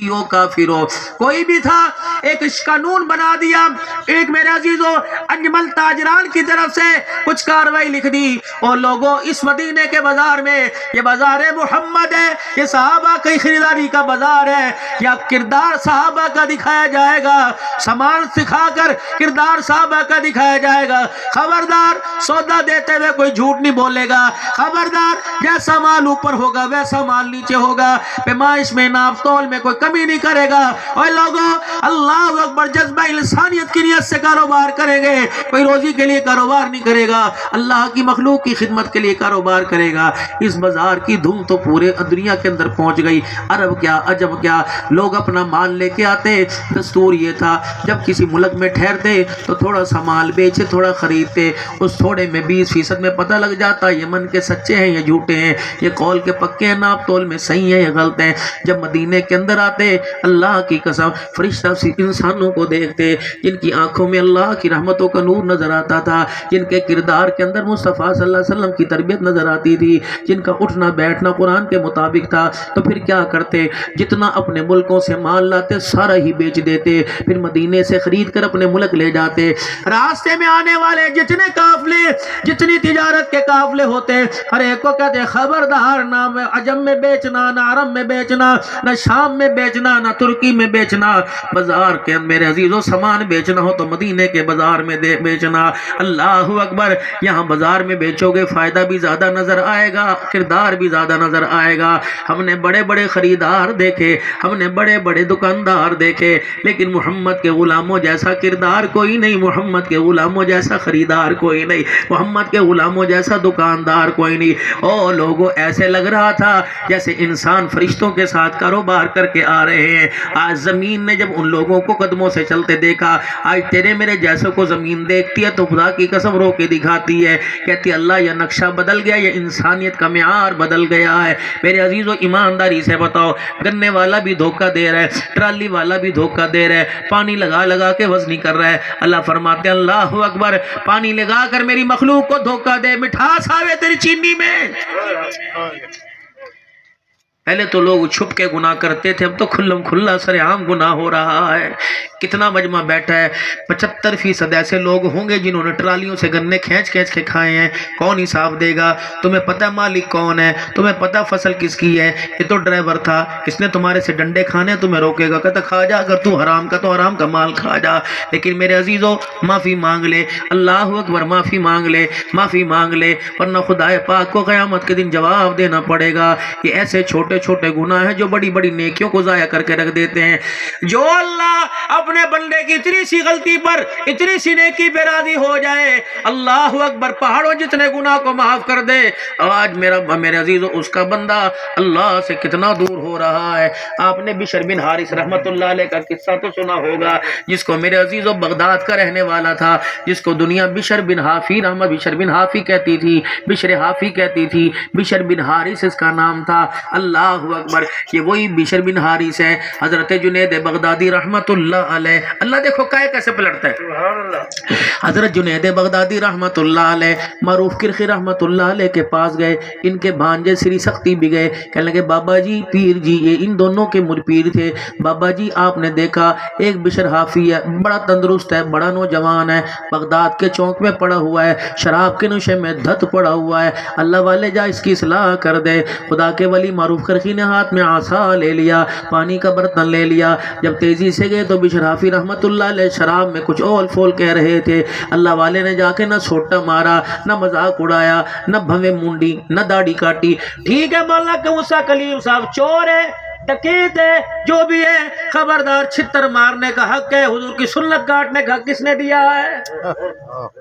ہو کافر ہو کوئی بھی تھا، ایک قانون بنا دیا، ایک میرے عزیزو انجمن تاجران کی طرف سے کچھ کاروائی لکھ دی، اور لوگوں اس مدینے کے بازار میں، یہ بازار محمد ہے، یہ صحابہ کی خریداری کا بازار ہے، یا کردار صحابہ کا دکھایا جائے گا، سامان سکھا کر کردار صحابہ کا دکھایا جائے گا، خبردار سودا دیتے ہوئے کوئی جھوٹ نہیں بولے گا، خبردار جیسا مال اوپر ہوگا ویسا مال نیچے ہوگا، پیمائش میں ناپ تول میں کوئی کمی نہیں کرے گا۔ اور لوگوں اللہ اکبر، جذبہ انسانیت کی نیت سے کاروبار کریں گے، کوئی روزی کے لیے کاروبار نہیں کرے گا، اللہ کی مخلوق کی خدمت کے لیے کاروبار کرے گا۔ اس بازار کی دھوم تو پورے دنیا کے اندر پہنچ گئی، عرب کیا عجم کیا، لوگ اپنا مال لے کے آتے۔ دستور یہ تھا جب کسی ملک میں ٹھہرتے تو تھوڑا سا مال بیچے، تھوڑا خریدتے، اس تھوڑے میں 20% میں پتہ لگ جاتا یہ من کے سچے ہیں یا جھوٹے ہیں، یہ قول کے پکے ہیں، ناپ تول میں صحیح ہیں یا غلط ہیں۔ جب مدینے کے اندر آتے، اللہ کی قسم فرشتہ انسانوں کو دیکھتے جن کی آنکھوں میں اللہ کی رحمتوں کا نور نظر آتا تھا، جن کے کردار کے اندر مصطفیٰ صلی اللہ علیہ وسلم کی تربیت نظر آتی تھی، جن کا اٹھنا بیٹھنا قرآن کے مطابق تھا، تو پھر کیا کرتے؟ جتنا اپنے ملکوں سے مال لاتے سارا ہی بیچ دیتے، پھر مدینے سے خرید کر اپنے ملک لے جاتے۔ راستے میں آنے والے جتنے قافلے، جتنی تجارت کے قافلے ہوتے، ہر ایک کو کہتے خبردار نہ عجم میں بیچنا، نہ عرب میں بیچنا، نہ شام میں بیچنا، نہ ترکی میں بیچنا، بازار کے میرے عزیزو سامان بیچنا ہو تو مدینے کے بازار میں بیچنا۔ اللہ اکبر، یہاں بازار میں بیچو گے فائدہ بھی زیادہ نظر آئے گا، کردار بھی زیادہ نظر آئے گا۔ ہم نے بڑے بڑے خریدار دیکھے، ہم نے بڑے بڑے دکاندار دیکھے، لیکن محمد کے غلاموں جیسا کردار کوئی نہیں، محمد کے غلاموں جیسا خریدار کوئی نہیں، محمد کے غلاموں جیسا دکاندار کوئی نہیں۔ اور لوگوں ایسے لگ رہا تھا جیسے انسان فرشتوں کے ساتھ کاروبار کر کے آ رہے ہیں۔ آج زمین نے جب ان لوگوں کو قدموں سے چلتے دیکھا، آج تیرے میرے جیسوں کو زمین دیکھتی ہے تو خدا کی قسم رو کے دکھاتی ہے، کہتی اللہ یہ نقشہ بدل گیا، یہ انسانیت کا معیار بدل گیا ہے۔ میرے عزیزو ایمانداری سے بتاؤ، گنے والا بھی دھوکہ دے رہا ہے، ٹرالی والا بھی دھوکہ دے رہا ہے، پانی لگا لگا کے وزنی کر رہا ہے۔ اللہ فرماتے ہیں اللہ اکبر، پانی لگا کر میری مخلوق کو دھوکہ دے، مٹھاس آوے تیری چینی میں۔ پہلے تو لوگ چھپ کے گناہ کرتے تھے، اب تو کھلم کھلا سر عام گناہ ہو رہا ہے۔ کتنا مجمع بیٹھا ہے، 75% ایسے لوگ ہوں گے جنہوں نے ٹرالیوں سے گنے کھینچ کھینچ کے کھائے ہیں۔ کون حساب دے گا؟ تمہیں پتہ مالک کون ہے؟ تمہیں پتہ فصل کس کی ہے؟ یہ تو ڈرائیور تھا، اس نے تمہارے سے ڈنڈے کھانے، تمہیں روکے گا، کہتا کھا جا، اگر تو حرام کا تو حرام کا مال کھا جا۔ لیکن میرے عزیزو معافی مانگ لے، اللہ اکبر، معافی مانگ لے، معافی مانگ لے، ورنہ خدا پاک کو قیامت کے دن جواب دینا پڑے گا۔ یہ ایسے چھوٹے چھوٹے گناہ ہیں جو بڑی بڑی نیکیوں کو ضائع کر کے رکھ دیتے ہیں۔ جو اللہ اپنے بندے کی اتنی سی غلطی پر اتنی سی نیکی پہ راضی ہو جائے، اللہ اکبر، پہاڑوں جتنے گناہ کو معاف کر دے۔ آج میرے عزیزو اس کا بندہ اللہ سے کتنا دور ہو رہا ہے۔ آپ نے بشر بن حارث رحمت اللہ علیہ کا قصہ تو سنا ہوگا، جس کو میرے عزیزو بغداد کا رہنے والا تھا، جس کو دنیا بشر بن حافی بشر بن حافی کہتی تھی، بشر حافی کہتی تھی، بشر بن حارث اس کا نام تھا۔ اللہ اکبر، یہ وہی بشر بن حارث ہے حضرت جنید بغدادی رحمت اللہ علیہ۔ اللہ دیکھو کیسے پلٹتا ہے۔ حضرت جنید بغدادی رحمت اللہ علیہ معروف کرخی رحمت اللہ علیہ کے پاس گئے، ان کے بھانجے سری سختی بھی گئے، کہنے لگے بابا جی، پیر جی، یہ ان دونوں کے پیر تھے، بابا جی آپ نے دیکھا ایک بشر حافی ہے، بڑا تندرست ہے، بڑا نوجوان ہے، بغداد کے چوک میں پڑا ہوا ہے، شراب کے نشے میں دھت پڑا ہوا ہے، اللہ والے جا اس کی اصلاح کر دے۔ خدا کے ولی معروف کرخی نے ہاتھ میں عصا لے لیا، پانی کا برتن لے لیا، جب تیزی سے گئے تو بشر حافی رحمت اللہ علیہ شراب میں کچھ اول فول کہہ رہے تھے۔ اللہ والے نے جا کے نہ چھوٹا مارا، نہ مذاق اڑایا، نہ بھویں مونڈی، نہ داڑھی کاٹی۔ ٹھیک ہے مولا کہ موسیٰ کلیم صاحب چور ہے، ڈکیت ہے، جو بھی ہے، خبردار چھتر مارنے کا حق ہے، حضور کی سنت کاٹنے کا حق کس نے دیا ہے؟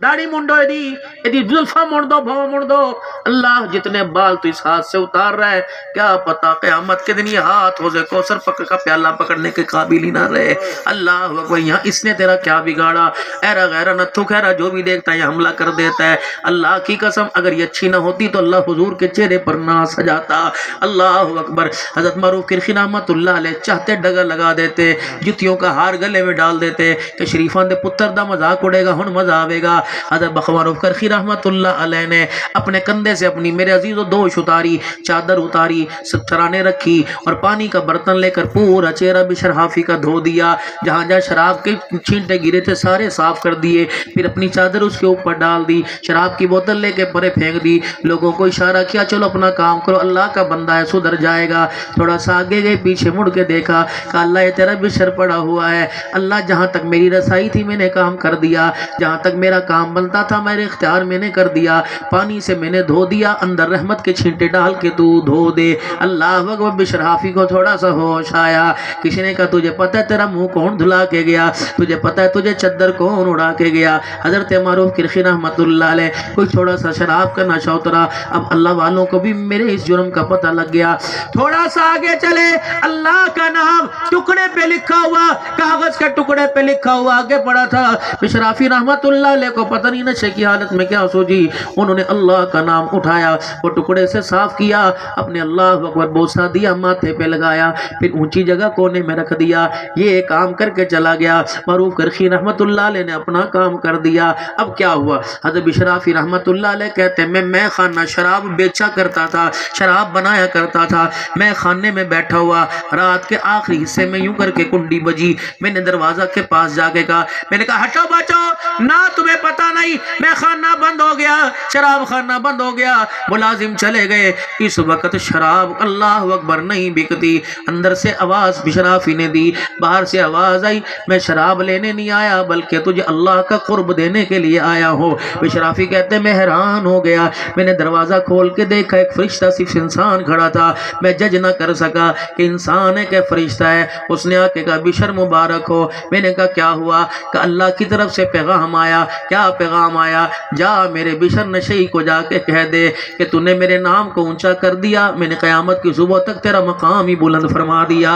داڑھی منڈو دی زلفا منڈ دو، بھو منڈ دو۔ اللہ جتنے بال تو اس ہاتھ سے اتار رہا ہے، کیا پتا قیامت کے دن یہ ہاتھ حوض کوثر کا پیالہ پکڑنے کے قابل ہی نہ رہے۔ اللہ اکبر، یہاں اس نے تیرا کیا بگاڑا؟ ایرا غیرا نتھو خیرا، جو بھی دیکھتا ہے یہ حملہ کر دیتا ہے۔ اللہ کی قسم اگر یہ اچھی نہ ہوتی تو اللہ حضور کے چہرے پر نہ سجاتا۔ اللہ اکبر، حضرت معروف کرخی رحمت اللہ علیہ چاہتے ڈگا لگا دیتے، جتیوں کا ہار گلے میں ڈال دیتے کہ شریفان دے پتر دا مذاق اڑے گا، ہن مزہ آوے گا۔ حضرت بخت کرخی رحمت اللہ علیہ نے اپنے کندھے سے اپنی میرے عزیزو دوش اتاری، چادر اتاری، سترانے رکھی اور پانی کا برتن لے کر پورا چہرہ بشر حافی کا دھو دیا، جہاں جہاں شراب کے چھینٹے گرے تھے سارے صاف کر دیے، پھر اپنی چادر اس کے اوپر ڈال دی، شراب کی بوتل لے کے پرے پھینک دی، لوگوں کو اشارہ کیا چلو اپنا کام کرو، اللہ کا بندہ ہے سدھر جائے گا۔ تھوڑا سا آگے گئے، پیچھے مڑ کے دیکھا کہ اللہ یہ تیرا بشر پڑا ہوا ہے، اللہ جہاں تک میری رسائی تھی میں نے کام کر دیا، جہاں تک میرا کام بنتا تھا میرے اختیار میں نے کر دیا، پانی سے میں نے دھو دیا، اندر رحمت کے چھینٹے ڈال کے تو دھو دے۔ اللہ اکبر، بشر حافی کو تھوڑا سا ہوش آیا، کسی نے کہا تجھے پتہ ہے تیرا منہ کون دھلا کے گیا، تجھے پتہ ہے تجھے چادر کون اڑا کے گیا؟ حضرت معروف کرخی رحمت اللہ علیہ، کوئی تھوڑا سا شراب کا نشہ اترا، اب اللہ والوں کو بھی میرے اس جرم کا پتہ لگ گیا، تھوڑا سا آگے چلے، اللہ کا نام ٹکڑے پہ لکھا ہوا، کاغذ کے ٹکڑے پہ لکھا ہوا آگے پڑا تھا۔ بشر حافی رحمت اللہ علیہ کو پتہ نہیں نشے کی حالت میں کیا سوچی، انہوں نے اللہ کا نام اٹھایا، وہ ٹکڑے سے صاف کیا، اپنے اللہ اکبر بوسہ دیا، ماتھے پہ لگایا، پھر اونچی جگہ کونے میں رکھ دیا، یہ کام کر کے چلا گیا۔ معروف کرخی رحمت اللہ علیہ نے اپنا کام کر دیا۔ اب کیا ہوا؟ حضرت بشر حافی رحمت اللہ علیہ کہتے ہیں میں خانہ شراب بیچا کرتا تھا، شراب بنایا کرتا تھا، میں خانے میں بیٹھا ہوا، رات کے آخری حصے میں یوں کر کے کنڈی بجی، میں نے دروازہ کے پاس جا کے کہا، میں نے کہا ہٹو بچو، نہ تمہیں پتہ نہیں میں خانہ بند ہو گیا، شراب خانہ بند ہو گیا۔ ملازم چلے گئے، اس وقت شراب اللہ اکبر نہیں بکتی۔ اندر سے آواز بشر حافی نے دی، باہر سے آواز آئی، میں شراب لینے نہیں آیا بلکہ تجھے اللہ کا قرب دینے کے لیے آیا ہوں۔ بشر حافی کہتے میں حیران ہو گیا، میں نے دروازہ کھول کے دیکھا ایک فرشتہ صرف انسان کھڑا تھا، میں جج نہ کر سکا کہ انسان ہے کہ فرشتہ ہے۔ اس نے آ کے کہا بشر مبارک ہو۔ میں نے کہا کیا ہوا؟ کہ اللہ کی طرف سے پیغام آیا۔ کیا پیغام آیا؟ جا میرے بشر نشئی کو جا کے کہہ دے کہ تو نے میرے نام کو اونچا کر دیا، میں نے قیامت کی صبح تک تیرا مقام ہی بلند فرما دیا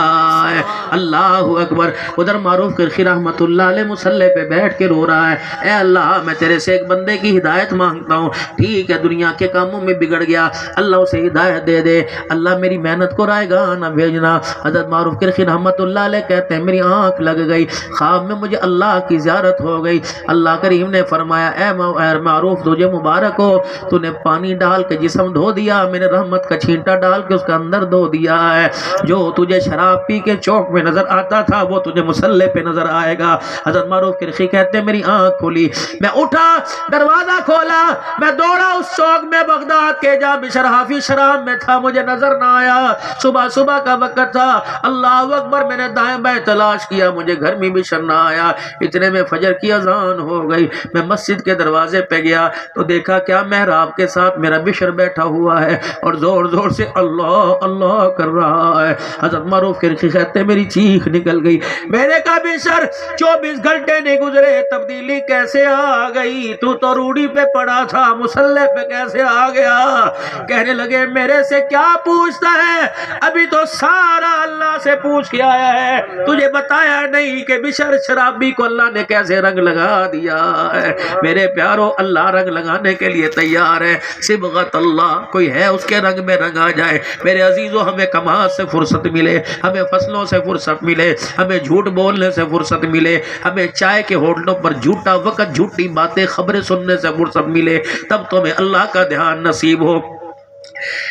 ہے۔ اللہ اکبر۔ ادھر معروف کرخی رحمت اللہ علیہ مصلی پہ بیٹھ کے رو رہا ہے، اے اللہ میں تیرے سے ایک بندے کی ہدایت مانگتا ہوں، ٹھیک ہے دنیا کے کاموں میں بگڑ گیا، اللہ اسے ہدایت دے دے، اللہ میری محنت کو رائے گاہ نہ بھیجنا۔ حضرت معروف کرخی رحمت اللہ علیہ کہتے ہیں میری آنکھ لگ گئی، خواب میں مجھے اللہ کی زیارت ہو گئی، اللہ کریم نے فرمایا اے معروف تجھے مبارک ہو، تو نے پانی ڈال کے جسم دھو دیا، میں نے رحمت کا چھینٹا ڈال کے اس کا اندر دھو دیا ہے، جو تجھے شراب پی کے چوک میں نظر آتا تھا وہ تجھے مصلی پہ نظر آئے گا۔ حضرت معروف کرخی کہتے ہیں میری آنکھ کھلی، میں اٹھا، دروازہ کھولا، میں دوڑا اس چوک میں بغداد کے جہاں بشر حافی شراب میں تھا، مجھے نظر نہ آیا، صبح کا وقت تھا، اللہ اکبر، میں نے دائیں بائیں تلاش کیا، مجھے گھر میں بشر نہ آیا، اتنے میں فجر کی اذان ہو گئی، میں مسجد کے دروازے پہ گیا تو دیکھا کیا محراب کے ساتھ میرا بشر بیٹھا ہوا ہے اور زور زور سے اللہ اللہ کر رہا ہے۔ حضرت معروف کرخی کہتے میری چیخ نکل گئی، میں نے کہا بشر 24 گھنٹے نہیں گزرے تبدیلی کیسے آ گئی؟ تو روڑی پہ پڑا تھا، مصلی پہ کیسے آ گیا؟ کہنے لگے میرے سے کیا پوچھتا ہے، ابھی تو سارا اللہ سے پوچھ کے آیا ہے، تجھے بتایا نہیں کہ بشر شرابی کو اللہ نے کیسے رنگ لگا دیا ہے؟ میرے پیارو اللہ رنگ لگانے کے لیے تیار ہے، صبغت اللہ، کوئی ہے اس کے رنگ میں رنگ آ جائے۔ میرے عزیزو ہمیں کمال سے فرصت ملے، ہمیں فصلوں سے فرصت ملے، ہمیں جھوٹ بولنے سے فرصت ملے، ہمیں چائے کے ہوٹلوں پر جھوٹا وقت جھوٹی باتیں خبریں سننے سے فرصت ملے، تب تو ہمیں اللہ کا دھیان نصیب ہو۔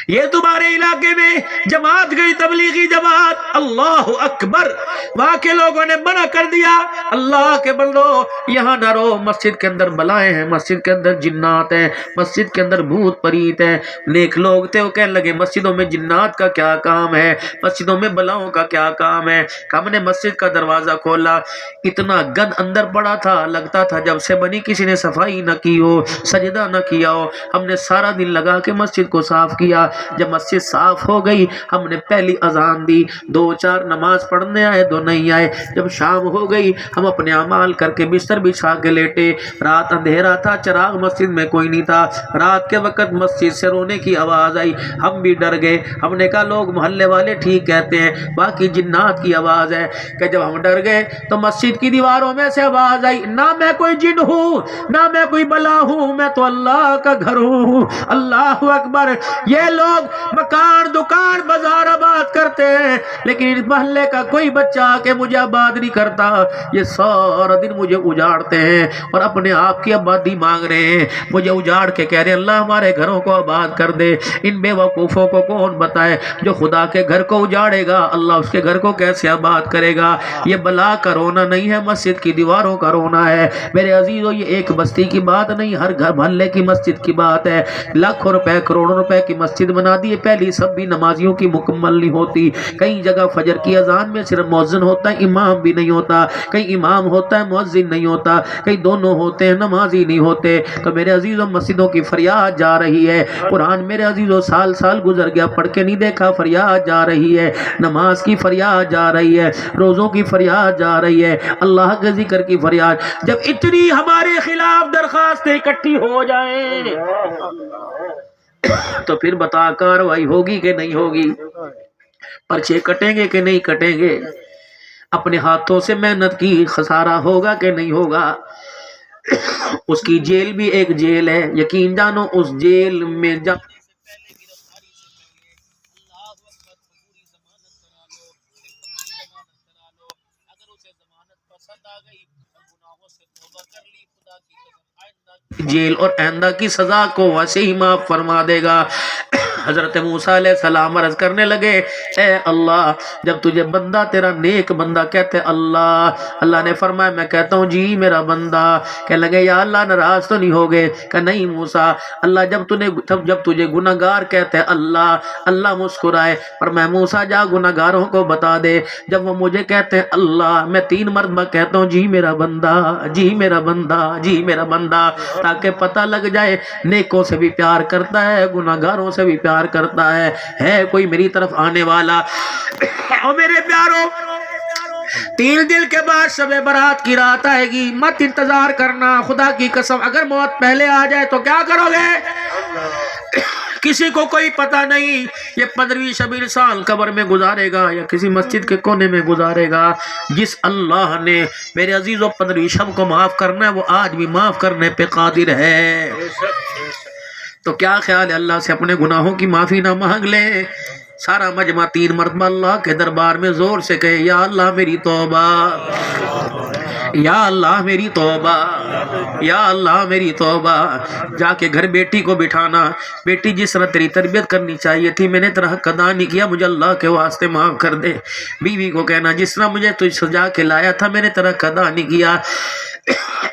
یہ تمہارے علاقے میں جماعت گئی، تبلیغی جماعت، اللہ اکبر، وہاں کے لوگوں نے منع کر دیا، اللہ کے بندو یہاں نہ رہو، مسجد کے اندر بلائیں ہیں، مسجد کے اندر جنات ہیں، مسجد کے اندر بھوت پریت ہیں۔ نیک لوگ تھے وہ کہنے لگے مسجدوں میں جنات کا کیا کام ہے، مسجدوں میں بلاؤں کا کیا کام ہے۔ ہم نے مسجد کا دروازہ کھولا، اتنا گند اندر پڑا تھا، لگتا تھا جب سے بنی کسی نے صفائی نہ کی ہو، سجدہ نہ کیا ہو۔ ہم نے سارا دن لگا کے مسجد کو صاف کیا، جب مسجد صاف ہو گئی ہم نے پہلی اذان دی، 2-4 نماز پڑھنے آئے، 2 نہیں آئے۔ جب شام ہو گئی ہم اپنے اعمال کر کے بستر بچھا کے لیٹے، رات اندھیرا تھا، چراغ مسجد میں کوئی نہیں تھا، رات کے وقت مسجد سے رونے کی آواز آئی، ہم بھی ڈر گئے، ہم نے کہا لوگ محلے والے ٹھیک کہتے ہیں باقی جنات کی آواز ہے۔ کہ جب ہم ڈر گئے تو مسجد کی دیواروں میں سے آواز آئی، نہ میں کوئی جن ہوں نہ میں کوئی بلا ہوں، میں تو اللہ کا گھر ہوں۔ اللہ اکبر، یہ لوگ مکان دکان بازار آباد کرتے ہیں لیکن اس محلے کا کوئی بچہ آ کے مجھے آباد نہیں کرتا، یہ سارا دن مجھے اجاڑتے ہیں اور اپنے آپ کی آبادی مانگ رہے ہیں، مجھے اجاڑ کے کہہ رہے ہیں اللہ ہمارے گھروں کو آباد کر دے۔ ان بے وقوفوں کو کون بتائے جو خدا کے گھر کو اجاڑے گا اللہ اس کے گھر کو کیسے آباد کرے گا؟ یہ بلا کا رونا نہیں ہے، مسجد کی دیواروں کا رونا ہے میرے عزیزو۔ یہ ایک بستی کی بات نہیں، ہر گھر محلے کی مسجد کی بات ہے۔ لاکھوں روپے کروڑوں روپے کی مسجد بنا دی، پہلی سب بھی نمازیوں کی مکمل نہیں ہوتی۔ کئی جگہ فجر کی اذان میں صرف مؤذن ہوتا ہے، امام بھی نہیں ہوتا، کئی امام ہوتا ہے مؤذن نہیں ہوتا، کئی دونوں ہوتے ہیں نمازی نہیں ہوتے۔ تو میرے عزیزو مسجدوں کی فریاد جا رہی ہے، قرآن میرے عزیزو سال سال گزر گیا پڑھ کے نہیں دیکھا، فریاد جا رہی ہے، نماز کی فریاد جا رہی ہے، روزوں کی فریاد جا رہی ہے، اللہ کے ذکر کی فریاد۔ جب اتنی ہمارے خلاف درخواستیں اکٹھی ہو جائیں تو پھر بتا کاروائی ہوگی کہ نہیں ہوگی؟ پرچے کٹیں گے کہ نہیں کٹیں گے؟ اپنے ہاتھوں سے محنت کی خسارہ ہوگا کہ نہیں ہوگا؟ اس کی جیل بھی ایک جیل ہے، یقین جانو اس جیل میں جب جیل اور آئندہ کی سزا کو ویسے ہی معاف فرما دے گا۔ حضرت موسیٰ علیہ السلام عرض کرنے لگے اے اللہ جب تجھے بندہ تیرا نیک بندہ کہتے اللہ، اللہ نے فرمایا میں کہتا ہوں جی میرا بندہ، کہنے لگے یا اللہ ناراض تو نہیں ہوگے؟ کہ نہیں موسیٰ، اللہ جب تجھے گناہگار کہتے اللہ، اللہ مسکرائے، پر میں موسیٰ جا گناہگاروں کو بتا دے جب وہ مجھے کہتے ہیں اللہ میں 3 مرتبہ کہتا ہوں جی میرا بندہ، جی میرا بندہ، جی میرا بندہ، تاکہ پتہ لگ جائے نیکوں سے بھی پیار کرتا ہے گناہگاروں سے بھی پیار کرتا ہے کوئی میری طرف آنے والا۔ اور میرے پیاروں 3 دن کے بعد شب برات کی رات آئے گی، مت انتظار کرنا، خدا کی قسم اگر موت پہلے آ جائے تو کیا کرو گے؟ کسی کو کوئی پتہ نہیں، یہ 15ویں شب انسان قبر میں گزارے گا یا کسی مسجد کے کونے میں گزارے گا۔ جس اللہ نے میرے عزیزوں 15ویں شب کو معاف کرنا ہے وہ آج بھی معاف کرنے پہ قادر ہے۔ تو کیا خیال ہے اللہ سے اپنے گناہوں کی معافی نہ مانگ لے؟ سارا مجمع 3 مرتبہ اللہ کے دربار میں زور سے کہے یا اللہ میری توبہ، یا اللہ میری توبہ، یا اللہ میری توبہ۔ جا کے گھر بیٹی کو بٹھانا، بیٹی جس طرح تیری تربیت کرنی چاہیے تھی میں نے تیرا حق ادا نہیں کیا، مجھے اللہ کے واسطے معاف کر دے۔ بیوی کو کہنا جس طرح مجھے تجھ سجا کے لایا تھا میں نے تیرا حق ادا نہیں کیا،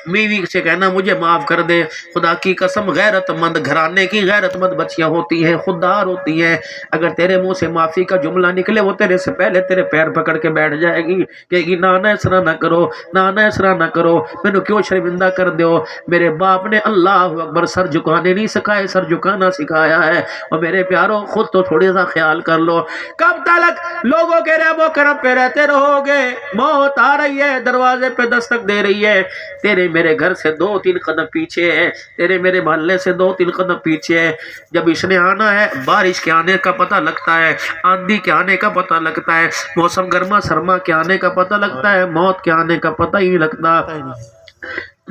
بیوی سے کہنا مجھے معاف کر دے۔ خدا کی قسم غیرت مند گھرانے کی غیرت مند بچیاں ہوتی ہیں، خوددار ہوتی ہیں، اگر تیرے منہ سے معافی کا جملہ نکلے وہ تیرے سے پہلے تیرے پیر پکڑ کے بیٹھ جائے گی، کہے گی نانا اس طرح نہ کرو، نانا اس طرح نہ کرو، میں نے کیوں شرمندہ کر دیو؟ میرے باپ نے اللہ اکبر سر جھکانے نہیں سکھائے، سر جھکانا سکھایا ہے۔ اور میرے پیاروں خود تو تھوڑی سا خیال کر لو، کب تک لوگوں کے رحم و کرم پہ رہتے رہو گے؟ موت آ رہی ہے، دروازے پہ دستک دے رہی ہے، تیرے میرے گھر سے 2-3 قدم پیچھے ہے، تیرے میرے محلے سے 2-3 قدم پیچھے ہے۔ جب اس نے آنا ہے بارش کے آنے کا پتہ لگتا ہے، آندھی کے آنے کا پتہ لگتا ہے، موسم گرما سرما کے آنے کا پتہ لگتا ہے، موت کے آنے کا پتہ ہی لگتا۔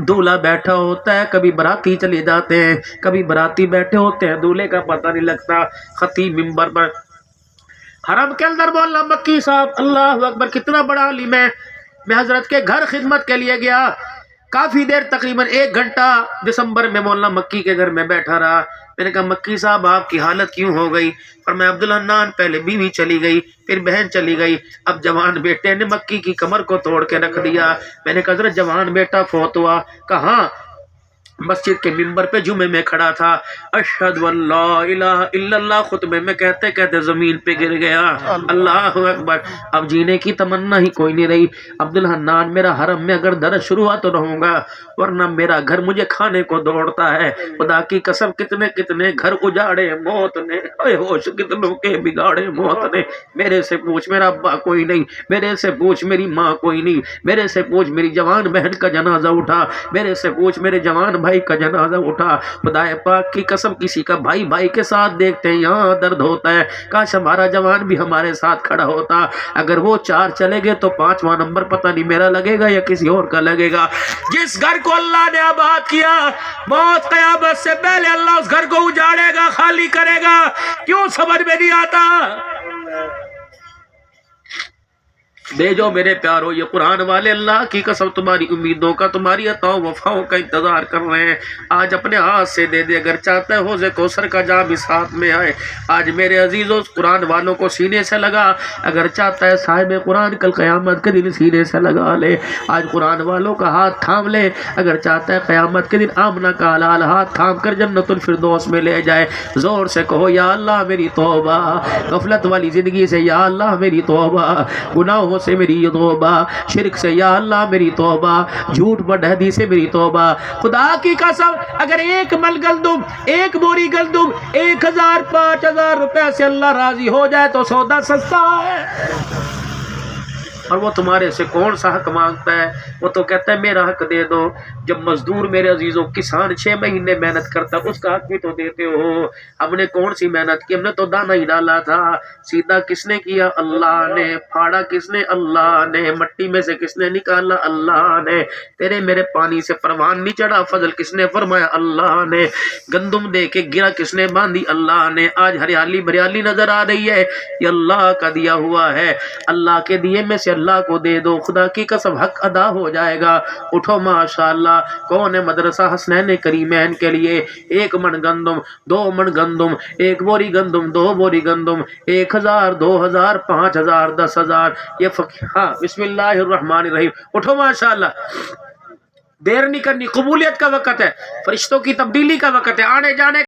دولہا بیٹھا ہوتا ہے، کبھی براتی چلے جاتے ہیں، کبھی براتی بیٹھے ہوتے ہیں، دولہے کا پتہ نہیں لگتا۔ خطیب منبر پر حرم کے اندر مولانا مکی صاحب اللہ اکبر کتنا بڑا عالم ہے، میں حضرت کے گھر خدمت کے لیے گیا، کافی دیر تقریباً 1 گھنٹہ دسمبر میں مولانا مکی کے گھر میں بیٹھا رہا۔ میں نے کہا مکی صاحب آپ کی حالت کیوں ہو گئی؟ اور میں عبدالحنان پہلے بیوی چلی گئی، پھر بہن چلی گئی، اب جوان بیٹے نے مکی کی کمر کو توڑ کے رکھ دیا۔ میں نے کہا حضرت جوان بیٹا فوت ہوا؟ کہاں؟ مسجد کے منبر پہ جمعے میں کھڑا تھا، اشہد ان لا الہ الا اللہ خطبے میں کہتے کہتے زمین پہ گر گیا۔ اللہ اکبر، اب جینے کی تمنا ہی کوئی نہیں رہی۔ عبدالحنان میرا حرم میں اگر درس شروع ہوا تو رہوں گا، ورنہ میرا گھر مجھے کھانے کو دوڑتا ہے۔ خدا کی قسم کتنے کتنے گھر اجاڑے موت نے، اے ہوش کتنوں کے بگاڑے موت نے۔ میرے سے پوچھ میرا ابا کوئی نہیں، میرے سے پوچھ میری ماں کوئی نہیں، میرے سے پوچھ میری جوان بہن کا جنازہ اٹھا، میرے سے پوچھ میرے جوان بھائی بھائی کا جنازہ اٹھا. خدا پاک کی قسم کسی کا بھائی بھائی کے ساتھ دیکھتے ہیں یہاں درد ہوتا ہے. کاش ہمارا جوان بھی ہمارے ساتھ کھڑا ہوتا. اگر وہ 4 چلے گئے تو 5واں نمبر پتہ نہیں میرا لگے گا یا کسی اور کا لگے گا. جس گھر کو اللہ نے آباد کیا موت قیامت سے پہلے اللہ اس گھر کو اجاڑے گا, خالی کرے گا. کیوں سمجھ میں نہیں آتا؟ بھیجو میرے پیارو یہ قرآن والے اللہ کی قسم تمہاری امیدوں کا, تمہاری عطاؤں وفاؤں کا انتظار کر رہے ہیں. آج اپنے ہاتھ سے دے دے. اگر چاہتا ہے حوض کوثر کا جام اس ہاتھ میں آئے. آج میرے عزیزوں قرآن والوں کو سینے سے لگا. اگر چاہتا ہے صاحب قرآن کل قیامت کے دن سینے سے لگا لے. آج قرآن والوں کا ہاتھ تھام لے. اگر چاہتا ہے قیامت کے دن آمنہ کا حلال ہاتھ تھام کر جنت الفردوس میں لے جائے. زور سے کہو یا اللہ میری توبہ, غفلت والی زندگی سے یا اللہ میری توبہ, گناہوں سے میری توبہ, شرک سے یا اللہ میری توبہ, جھوٹ بدہدی سے میری توبہ. خدا کی قسم اگر ایک من گندم, ایک بوری گندم 1000 5000 روپے سے اللہ راضی ہو جائے تو سودا سستا ہے. اور وہ تمہارے سے کون سا حق مانگتا ہے؟ وہ تو کہتا ہے میرا حق دے دو. جب مزدور میرے عزیزوں کسان 6 مہینے محنت کرتا اس کا حق بھی تو دیتے ہو. ہم نے کون سی محنت کی؟ ہم نے تو دانہ ہی ڈالا تھا. سیدھا کس نے کیا؟ اللہ نے. پھاڑا کس نے؟ اللہ نے. مٹی میں سے کس نے نکالا؟ اللہ نے. تیرے میرے پانی سے پروان نہیں چڑھا, فضل کس نے فرمایا؟ اللہ نے. گندم دے کے گرا کس نے باندھی؟ اللہ نے. آج ہریالی بریالی نظر آ رہی ہے, یہ اللہ کا دیا ہوا ہے. اللہ کے دیے میں سے اللہ کو دے دو, خدا کی قسم حق ادا ہو جائے گا. اٹھو ماشاءاللہ. کون ہے مدرسہ حسنین کریمین کے لیے 1 من گندم, 2 من گندم, 1 بوری گندم, 2 بوری گندم, 1000 2000 5000 10000. یہ ہاں بسم اللہ الرحمن الرحیم. اٹھو ماشاءاللہ. دیر نہیں کرنی, قبولیت کا وقت ہے, فرشتوں کی تبدیلی کا وقت ہے, آنے جانے